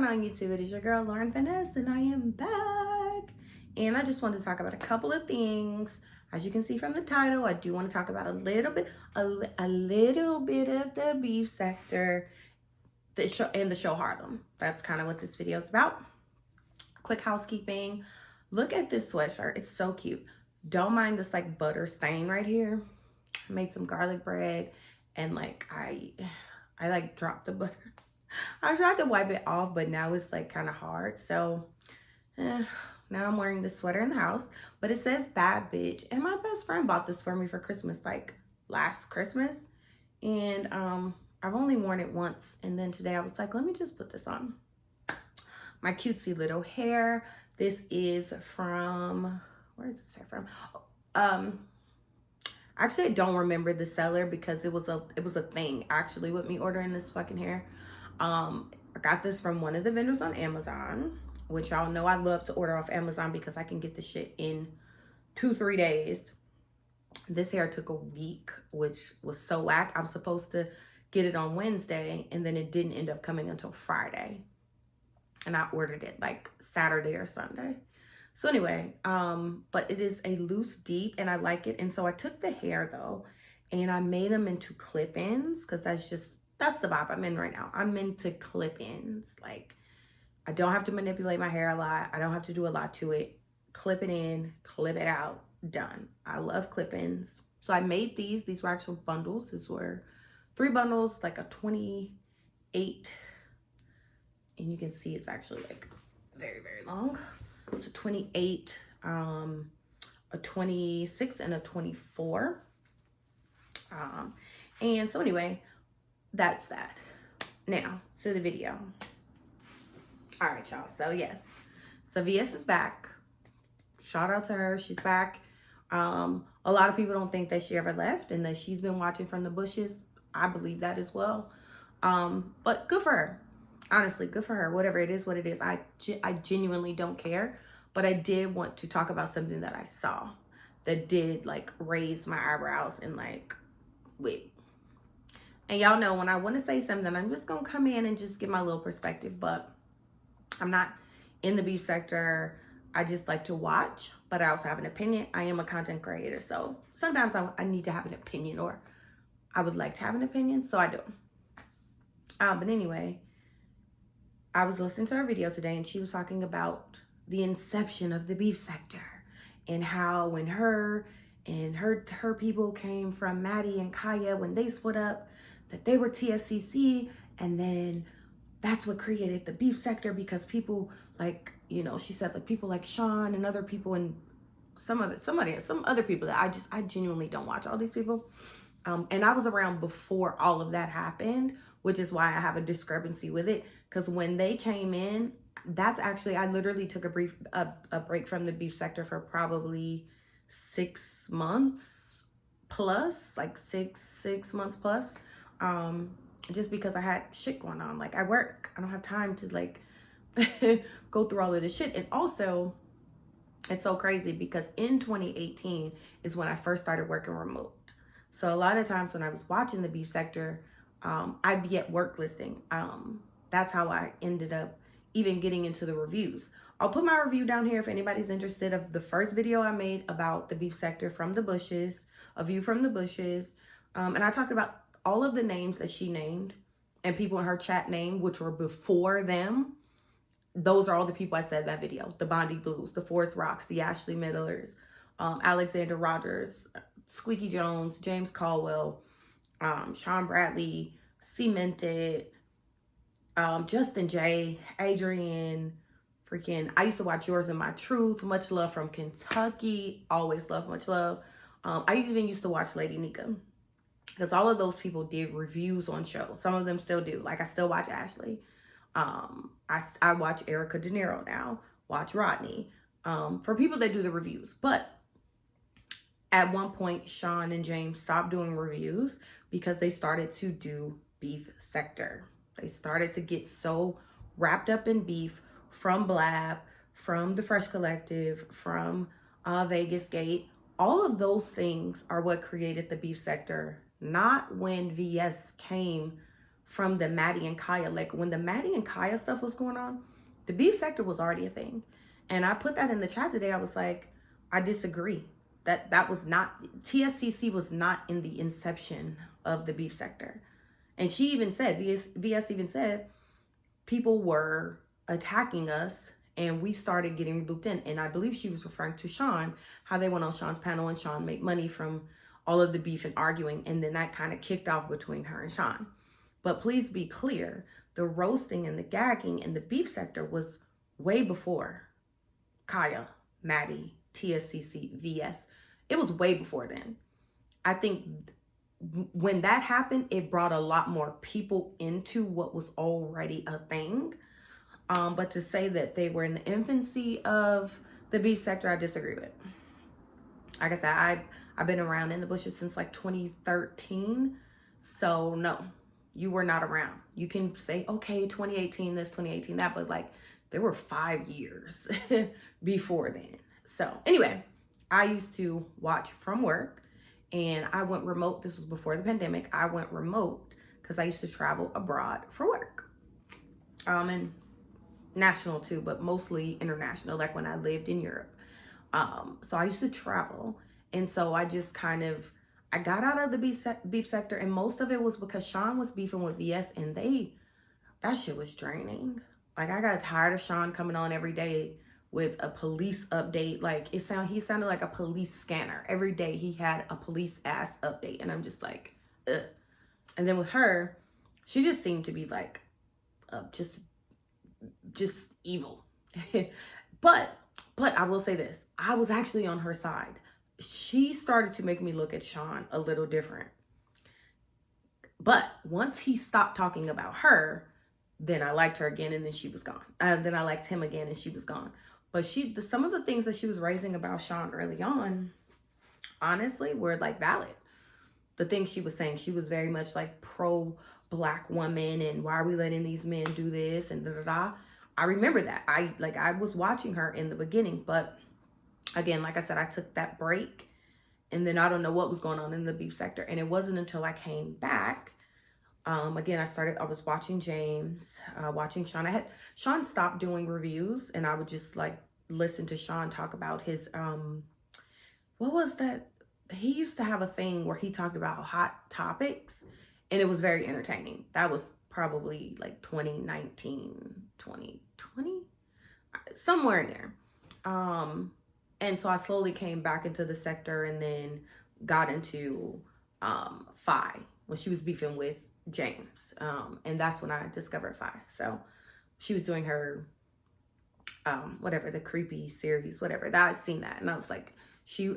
going on YouTube? It is your girl Lauren Finesse, and I am back. And I just wanted to talk about a couple of things. As you can see from the title, I do want to talk about a little bit of the beef sector, the show Harlem. That's kind of what this video is about. Quick housekeeping. Look at this sweatshirt. It's so cute. Don't mind this like butter stain right here. I made some garlic bread, and like I like dropped the butter. I tried to wipe it off, but now it's like kind of hard. So now I'm wearing this sweater in the house, but it says bad bitch. And my best friend bought this for me for Christmas, like last Christmas. And I've only worn it once. And then today I was like, let me just put this on. My cutesy little hair. This is from, where is this hair from? Actually, I don't remember the seller because it was a thing actually with me ordering this fucking hair. I got this from one of the vendors on Amazon, which y'all know I love to order off Amazon because I can get the shit in 2-3 days. This hair took a week, which was so whack. I'm supposed to get it on Wednesday, and then it didn't end up coming until Friday. And I ordered it like Saturday or Sunday. So anyway, but it is a loose deep and I like it. And so I took the hair though, and I made them into clip-ins because that's the vibe I'm in right now. I'm into clip-ins. Like, I don't have to manipulate my hair a lot. I don't have to do a lot to it. Clip it in, clip it out, done. I love clip-ins. So I made these. These were actual bundles. These were 3 bundles, like a 28. And you can see it's actually like very, very long. It's a 28, a 26, and a 24. And so anyway, that's that. Now to the video. All right, y'all. So yes, so VS is back. Shout out to her. She's back. A lot of people don't think that she ever left and that she's been watching from the bushes. I believe that as well. But good for her. Honestly, good for her. Whatever it is, what it is. I genuinely don't care. But I did want to talk about something that I saw that did like raise my eyebrows and like, wait. And y'all know when I want to say something, I'm just going to come in and just give my little perspective. But I'm not in the beef sector. I just like to watch, but I also have an opinion. I am a content creator. So sometimes I need to have an opinion, or I would like to have an opinion. So I do. But anyway, I was listening to her video today and she was talking about the inception of the beef sector and how when her and her people came from Maddie and Kaya, when they split up, that they were TSCC, and then that's what created the beef sector because people like, you know, she said like people like Sean and other people and some other people that I genuinely don't watch all these people. And I was around before all of that happened, which is why I have a discrepancy with it. Because when they came in, that's actually, I literally took a break from the beef sector for probably 6 months plus, like six months plus. Just because I had shit going on. Like I work, I don't have time to like go through all of this shit. And also, it's so crazy because in 2018 is when I first started working remote. So a lot of times when I was watching the beef sector, I'd be at work listening. That's how I ended up even getting into the reviews. I'll put my review down here if anybody's interested of the first video I made about the beef sector from the bushes, a view from the bushes. And I talked about all of the names that she named and people in her chat named, which were before them. Those are all the people I said in that video. The Bondi Blues, the Forest Rocks, the Ashley Millers, Alexander Rogers, Squeaky Jones, James Caldwell, Sean Bradley, Cemented, Justin J, Adrian, freaking, I used to watch Yours and My Truth, Much Love from Kentucky, always love, much love. I even used to watch Lady Nika because all of those people did reviews on shows. Some of them still do. Like I still watch Ashley. I watch Erica De Niro now, watch Rodney, for people that do the reviews. But at one point, Sean and James stopped doing reviews because they started to do beef sector. They started to get so wrapped up in beef from Blab, from the Fresh Collective, from Vegas Gate. All of those things are what created the beef sector, not when VS came from the Maddie and Kaya. Like when the Maddie and Kaya stuff was going on, the beef sector was already a thing. And I put that in the chat today. I was like, I disagree. That was not, TSCC was not in the inception of the beef sector. And she even said, VS even said, people were attacking us and we started getting looped in. And I believe she was referring to Sean, how they went on Sean's panel and Sean made money from all of the beef and arguing. And then that kind of kicked off between her and Sean. But please be clear, the roasting and the gagging in the beef sector was way before Kaya, Maddie, TSCC, VS. It was way before then. I think when that happened, it brought a lot more people into what was already a thing. But to say that they were in the infancy of the beef sector, I disagree with. Like I said, I've been around in the bushes since like 2013. So no, you were not around. You can say, okay, 2018 this, 2018 that, but like there were 5 years before then. So anyway, I used to watch from work and I went remote. This was before the pandemic. I went remote because I used to travel abroad for work. And national too, but mostly international, like when I lived in Europe. So I used to travel. And so I just kind of, I got out of the beef sector, and most of it was because Sean was beefing with VS and that shit was draining. Like I got tired of Sean coming on every day with a police update. Like he sounded like a police scanner. Every day he had a police ass update. And I'm just like, ugh. And then with her, she just seemed to be like, just evil. But I will say this, I was actually on her side. She started to make me look at Sean a little different. But once he stopped talking about her, then I liked her again, and then she was gone. Then I liked him again, and she was gone. But some of the things that she was raising about Sean early on, honestly, were like valid. The things she was saying, she was very much like pro-Black woman, and why are we letting these men do this, and da-da-da. I remember that. I was watching her in the beginning, but again, like I said, I took that break, and then I don't know what was going on in the beef sector. And it wasn't until I came back, again, I was watching James, watching Sean. Sean stopped doing reviews, and I would just like listen to Sean talk about his, what was that? He used to have a thing where he talked about hot topics, and it was very entertaining. That was probably like 2019, 2020, somewhere in there. And so I slowly came back into the sector, and then got into Phi when she was beefing with James. And that's when I discovered Phi. So she was doing her, whatever, the creepy series, whatever. That I'd seen that, and I was like, she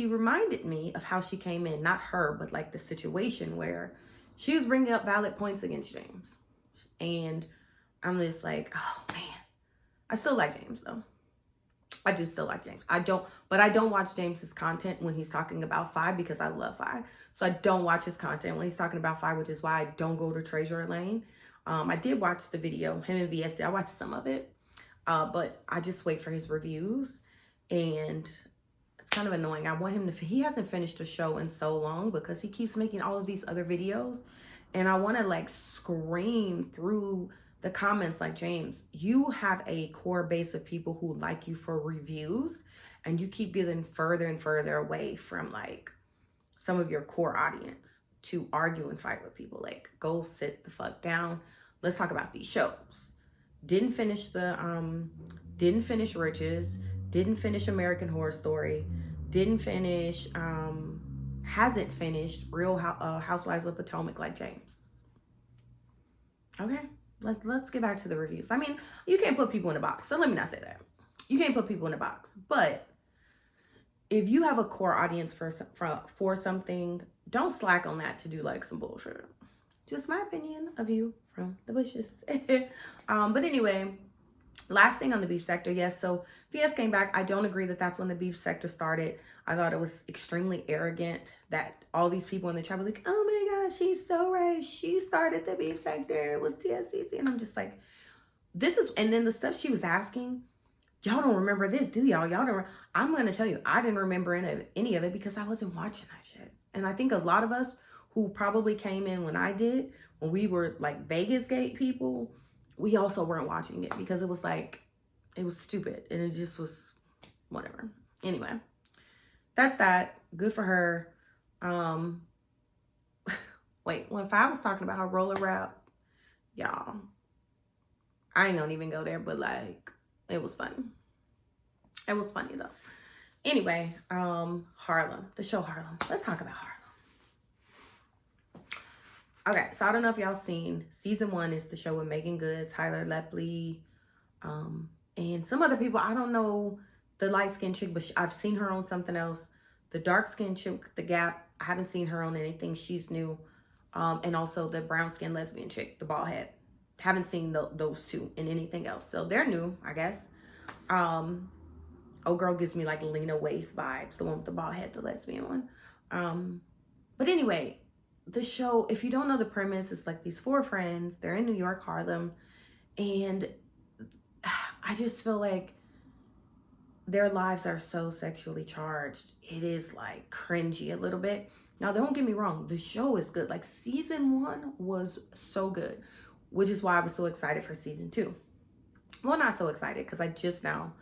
reminded me of how she came in, not her, but like the situation where she was bringing up valid points against James. And I'm just like, oh man, I still like James though. I do still like James. I don't watch James's content when he's talking about Phi, because I love Phi. So I don't watch his content when he's talking about Phi, which is why I don't go to Treasure Lane. I did watch the video, him and VS. I watched some of it, but I just wait for his reviews, and it's kind of annoying. I want him to, he hasn't finished a show in so long because he keeps making all of these other videos, and I want to like scream through the comments like, James, you have a core base of people who like you for reviews, and you keep getting further and further away from like some of your core audience to argue and fight with people. Like, go sit the fuck down. Let's talk about these shows. Didn't finish Riches, didn't finish American Horror Story, hasn't finished Real Housewives of Potomac like James. Okay, let's get back to the reviews. I mean, you can't put people in a box, so let me not say that. You can't put people in a box, but if you have a core audience for something, don't slack on that to do like some bullshit. Just my opinion, a view from the bushes. But anyway, last thing on the beef sector, yes, so VS came back. I don't agree that that's when the beef sector started. I thought it was extremely arrogant that all these people in the chat were like, oh my gosh, she's so right. She started the beef sector. It was TSCC. And I'm just like, and then the stuff she was asking, y'all don't remember this, do y'all? Y'all don't. I'm going to tell you, I didn't remember any of it because I wasn't watching that shit. And I think a lot of us who probably came in when I did when we were like Vegas Gate people, we also weren't watching it because it was like, it was stupid and it just was whatever. Anyway, that's that. Good for her. Wait, when Five was talking about her roller rap, y'all, I ain't gonna even go there, but like, it was funny. It was funny though. Anyway, Harlem, the show Harlem. Let's talk about Harlem. Okay, so I don't know if y'all seen season 1 is the show with Megan Good, Tyler Lepley, and some other people. I don't know the light skinned chick, but I've seen her on something else. The dark skinned chick, The Gap, I haven't seen her on anything. She's new. And also the brown skinned lesbian chick, the bald head. Haven't seen those two in anything else. So they're new, I guess. Oh girl gives me like Lena Waithe vibes, the one with the bald head, the lesbian one. But anyway, the show, if you don't know the premise, it's like these 4 friends. They're in New York, Harlem. And I just feel like their lives are so sexually charged. It is like cringy a little bit. Now, don't get me wrong. The show is good. Like season 1 was so good, which is why I was so excited for season 2. Well, not so excited because I just now,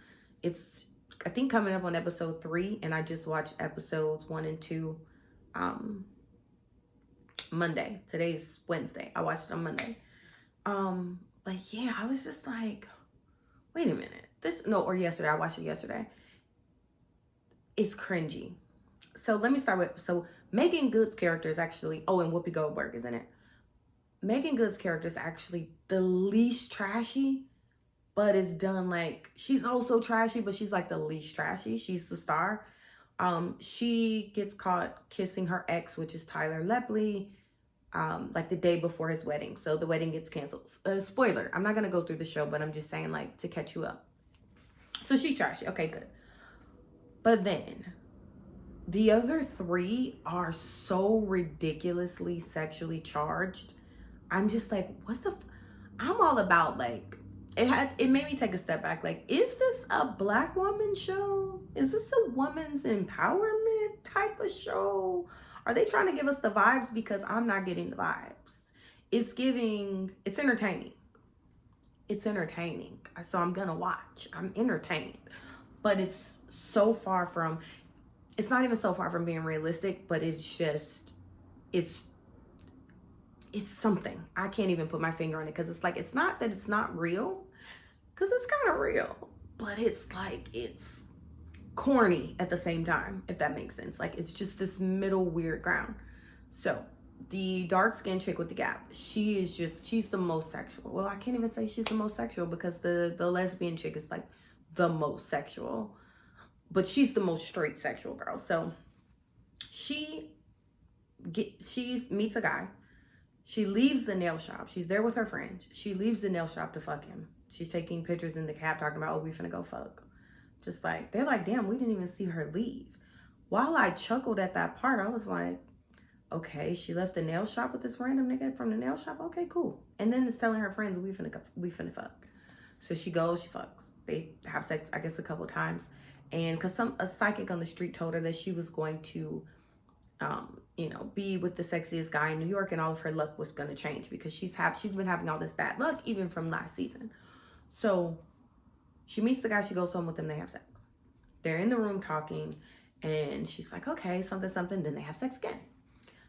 it's, I think coming up on episode 3, and I just watched episodes 1 and 2 Monday. Today's Wednesday. I watched it on Monday. But yeah, I was just like, wait a minute. Yesterday. I watched it yesterday. It's cringy. So let me start with, so Megan Good's character is actually, oh, and Whoopi Goldberg is in it. Megan Good's character is actually the least trashy, but it's done like, she's also trashy, but she's like the least trashy. She's the star. She gets caught kissing her ex, which is Tyler Lepley, like the day before his wedding. So the wedding gets canceled. Spoiler, I'm not going to go through the show, but I'm just saying like to catch you up. So she's trashy. Okay, good. But then the other 3 are so ridiculously sexually charged. I'm just like, I'm all about like, it made me take a step back. Like, is this a Black woman show? Is this a woman's empowerment type of show? Are they trying to give us the vibes? Because I'm not getting the vibes. It's entertaining. It's entertaining. So I'm gonna watch. I'm entertained. But it's so far from, it's not even so far from being realistic, but it's just, it's something. I can't even put my finger on it because it's like, it's not that it's not real, because it's kind of real, but it's like, it's corny at the same time, if that makes sense. Like, it's just this middle weird ground. So the dark skinned chick with the Gap, she's the most sexual. Well, I can't even say she's the most sexual because the lesbian chick is like the most sexual, but she's the most straight sexual girl. So she meets a guy. She leaves the nail shop. She's there with her friends. She leaves the nail shop to fuck him. She's taking pictures in the cab talking about, oh, we finna go fuck. Just like, they're like, damn, we didn't even see her leave. While I chuckled at that part, I was like, okay, she left the nail shop with this random nigga from the nail shop. Okay, cool. And then it's telling her friends, we finna fuck. So she goes, she fucks. They have sex, I guess, a couple of times. And because a psychic on the street told her that she was going to, be with the sexiest guy in New York, and all of her luck was going to change because she's been having all this bad luck even from last season. So she meets the guy, she goes home with him, they have sex. They're in the room talking, and she's like, okay, something, then they have sex again.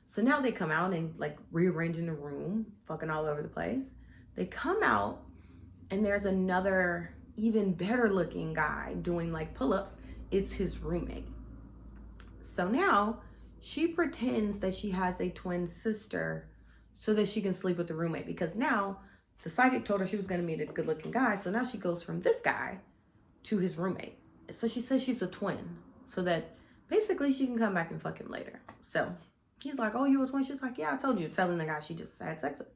So now they come out and like rearranging the room, fucking all over the place. They come out, and there's another even better looking guy doing like pull-ups. It's his roommate. So now she pretends that she has a twin sister so that she can sleep with the roommate, because now the psychic told her she was going to meet a good looking guy. So now she goes from this guy to his roommate. So she says she's a twin so that basically she can come back and fuck him later. So he's like, oh, you a twin? She's like, yeah, I told you, telling the guy she just had sex with.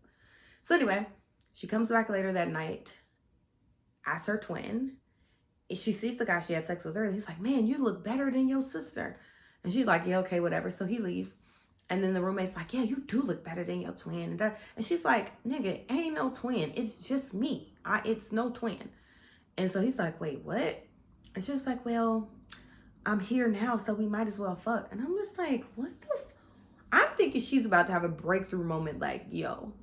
So anyway, she comes back later that night as her twin. She sees the guy she had sex with earlier. He's like, man, you look better than your sister. And she's like, yeah, okay, whatever. So he leaves. And then the roommate's like, yeah, you do look better than your twin. And she's like, nigga, ain't no twin. It's just me. It's no twin. And so he's like, wait, what? And she's like, well, I'm here now, so we might as well fuck. And I'm just like, what the I'm thinking she's about to have a breakthrough moment like, yo,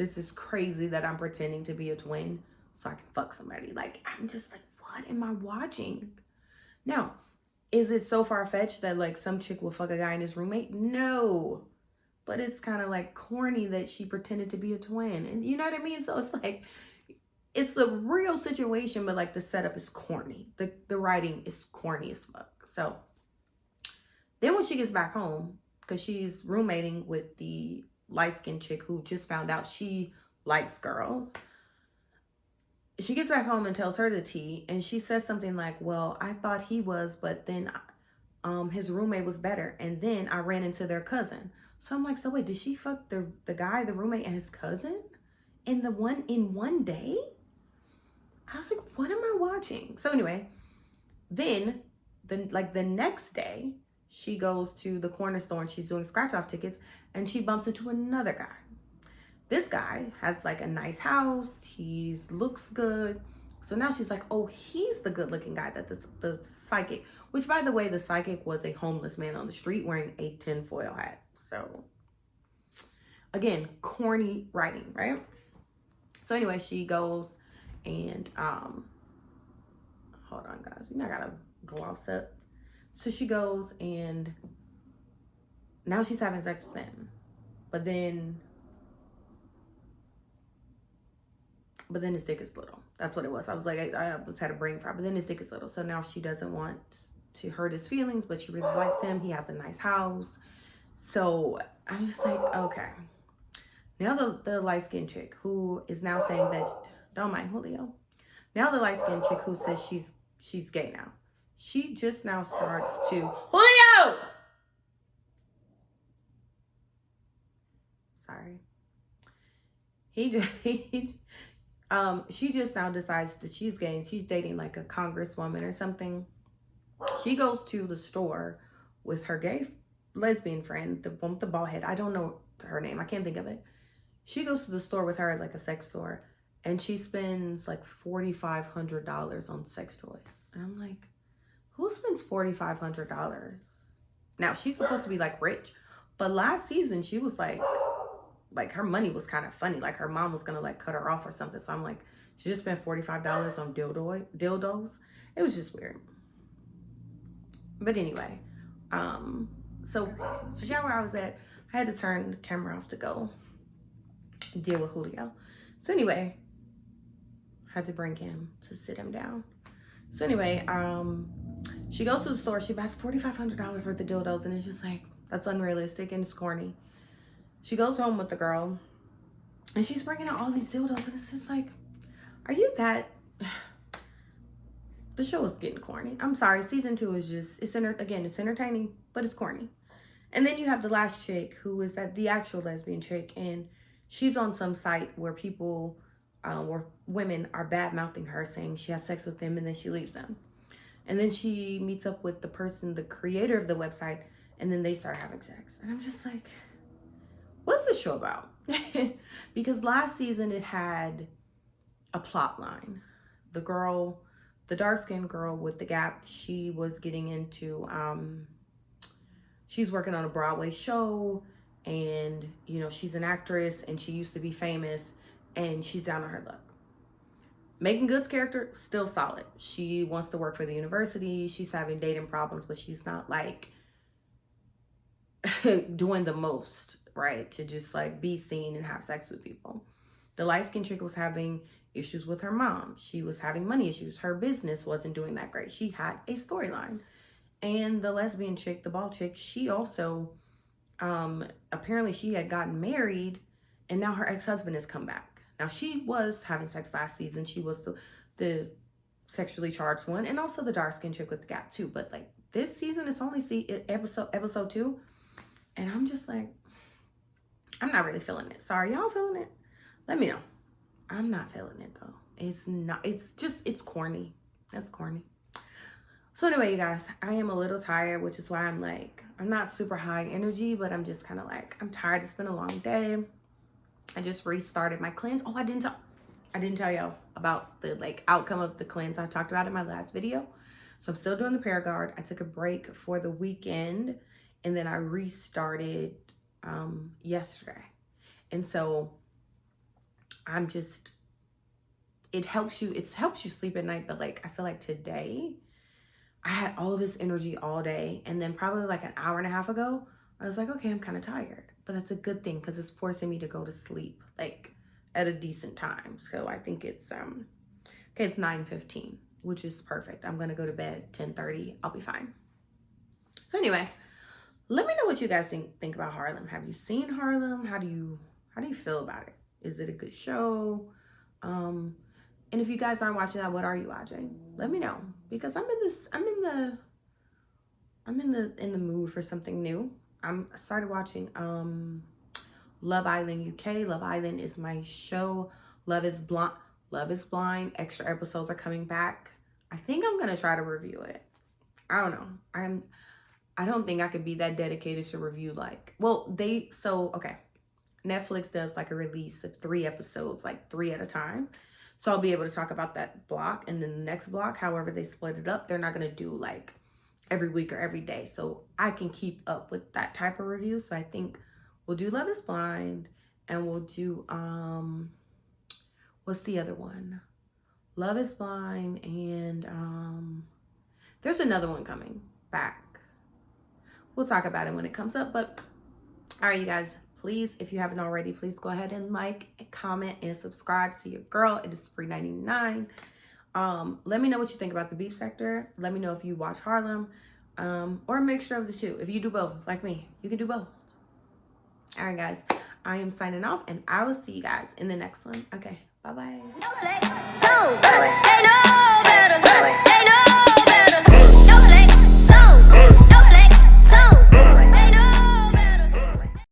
this is crazy that I'm pretending to be a twin so I can fuck somebody. Like, I'm just like, what am I watching? Now, is it so far-fetched that like some chick will fuck a guy and his roommate? No. But it's kind of like corny that she pretended to be a twin. And you know what I mean? So it's like, it's a real situation, but like the setup is corny. The writing is corny as fuck. So then when she gets back home, because she's roommating with the light-skinned chick who just found out she likes girls, she gets back home and tells her the tea, and she says something like, well, I thought he was, but then his roommate was better, and then I ran into their cousin. So I'm like, so wait, did she fuck the guy, the roommate, and his cousin in one day? I was like, what am I watching? So anyway, then the next day, she goes to the corner store and she's doing scratch off tickets, and she bumps into another guy. This guy has like a nice house. He looks good. So now she's like, oh, he's the good looking guy that the psychic, which by the way, the psychic was a homeless man on the street wearing a tinfoil hat. So again, corny writing, right? So anyway, she goes and, hold on guys, I gotta gloss up. So she goes and now she's having sex with him. But then his dick is little. That's what it was. I was like, I almost had a brain fry. But then his dick is little. So now she doesn't want to hurt his feelings, but she really likes him. He has a nice house. So I'm just like, okay. Now the light-skinned chick who is now saying that, don't mind Julio. Now the light-skinned chick who says she's gay now. She just now starts to, Julio! Sorry. She just now decides that she's gay and she's dating like a congresswoman or something. She goes to the store with her gay lesbian friend, the one with the bald head. I don't know her name. I can't think of it. She goes to the store with her at like a sex store, and she spends like $4,500 on sex toys. And I'm like, who spends $4,500? Now she's supposed to be like rich, but last season she was like her money was kind of funny. Like her mom was gonna like cut her off or something. So I'm like, she just spent $45 on dildos. It was just weird. But anyway, so the shower I was at, I had to turn the camera off to go deal with Julio. So anyway, I had to bring him to sit him down. So anyway, she goes to the store, she buys $4,500 worth of dildos, and it's just like, that's unrealistic and it's corny. She goes home with the girl, and she's bringing out all these dildos, and it's just like, are you that... The show is getting corny. I'm sorry, season 2 is just, it's entertaining, but it's corny. And then you have the last chick who is the actual lesbian chick, and she's on some site where people, where women are bad-mouthing her, saying she has sex with them, and then she leaves them. And then she meets up with the person, the creator of the website, and then they start having sex. And I'm just like, what's the show about? Because last season it had a plot line. The dark-skinned girl with the gap, she was getting into, she's working on a Broadway show, and, you know, she's an actress, and she used to be famous, and she's down on her luck. Megan Good's character, still solid. She wants to work for the university. She's having dating problems, but she's not, like, doing the most, right, to just, like, be seen and have sex with people. The light-skinned chick was having issues with her mom. She was having money issues. Her business wasn't doing that great. She had a storyline. And the lesbian chick, the bald chick, she also, apparently she had gotten married, and now her ex-husband has come back. Now, she was having sex last season. She was the sexually charged one, and also the dark-skinned chick with the gap, too. But, like, this season, it's only episode 2, and I'm just like, I'm not really feeling it. Sorry, y'all feeling it? Let me know. I'm not feeling it, though. It's corny. That's corny. So anyway, you guys, I am a little tired, which is why I'm like, I'm not super high energy, but I'm just kind of like, I'm tired. It's been a long day. I just restarted my cleanse. Oh, I didn't tell y'all about the like outcome of the cleanse I talked about in my last video. So I'm still doing the Paragard. I took a break for the weekend, and then I restarted yesterday. And so I'm just, it helps you sleep at night. But like, I feel like today I had all this energy all day, and then probably like an hour and a half ago, I was like, okay, I'm kind of tired. But that's a good thing because it's forcing me to go to sleep like at a decent time. So I think it's okay, it's 9:15, which is perfect. I'm gonna go to bed 10:30. I'll be fine. So anyway, let me know what you guys think about Harlem. Have you seen Harlem? How do you feel about it? Is it a good show? And if you guys aren't watching that, what are you watching? Let me know, because I'm in the mood for something new. I started watching Love Island UK. Love Island is my show. Love is Blind. Extra episodes are coming back. I think I'm gonna try to review it. I don't know. I don't think I could be that dedicated to review okay. Netflix does like a release of 3 episodes, like 3 at a time. So I'll be able to talk about that block, and then the next block, however they split it up, they're not going to do like every week or every day. So I can keep up with that type of review. So I think we'll do Love is Blind, and we'll do, what's the other one? Love is Blind, and there's another one coming back. We'll talk about it when it comes up. But all right, you guys, please, if you haven't already, please go ahead and like, comment, and subscribe to your girl. It is free $99. Let me know what you think about the beef sector. Let me know if you watch Harlem, or a mixture of the two. If you do both, like me, you can do both. All right, guys, I am signing off, and I will see you guys in the next one. Okay, bye-bye.